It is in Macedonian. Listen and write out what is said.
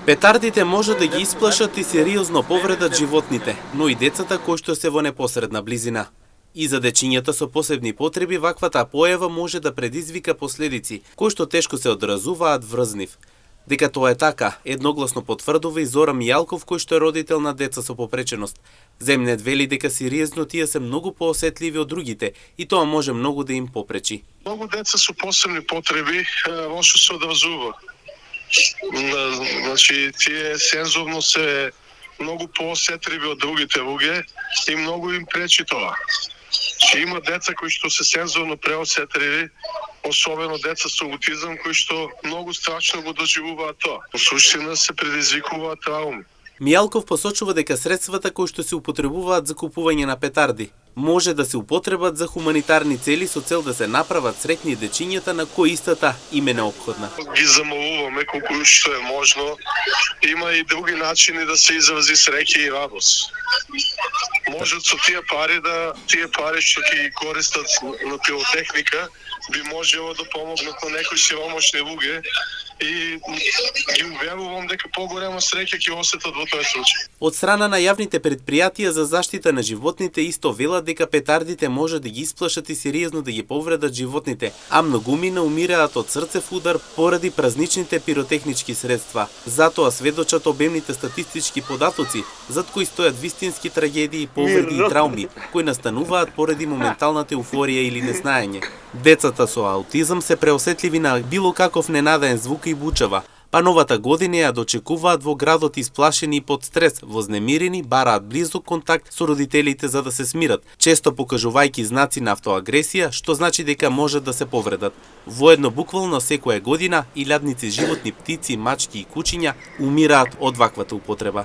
Петардите може да ги исплашат и сериозно повредат животните, но и децата кои што се во непосредна близина. И за дечињата со посебни потреби ваквата појава може да предизвика последици, кои што тешко се одразуваат врз нив. Дека тоа е така, едногласно потврдува и Зора Мијалков, кој што е родител на деца со попреченост. Земнет вели дека сириозно тие се многу поосетливи од другите и тоа може многу да им попречи. Многу деца со посебни потреби лошо се одразува. Значи, тие сензорно се многу поосетливи од другите луѓе и многу им пречи тоа. Че има деца кои што се сензорно преосетливи, особено деца со аутизам кои што многу страшно го доживуваат тоа. Во суштина се предизвикуваат трауми. Мијалков посочува дека средствата кои што се употребуваат за купување на петарди може да се употребат за хуманитарни цели со цел да се направат среќни дечињата на кои истата им е неопходна. Ги замолуваме колку што е можно. Има и други начини да се изрази среќа и радост. Можат со тие пари што ги користат на пиротехника би можело да помогнат на некои сиромашни луѓе и ги уверувам дека поголема среќа ќе осетат во тој случај. Од страна на јавните предпријатија за заштита на животните исто велат дека петардите може да ги исплашат и сериозно да ги повредат животните, а многумина умираат од срцев удар поради празничните пиротехнички средства. Затоа сведочат обемните статистички податоци, зад кои стојат вистински трагедии, повреди и трауми, кои настануваат поради моменталната еуфорија или незнаење. Децата со аутизам се преосетливи на било каков ненаден звук и бучава, па новата година ја дочекуваат во градот исплашени и под стрес, вознемирени, бараат близок контакт со родителите за да се смират, често покажувајќи знаци на автоагресија, што значи дека може да се повредат. Воедно буквално секоја година илјадници животни, птици, мачки и кучиња умираат од ваквата употреба.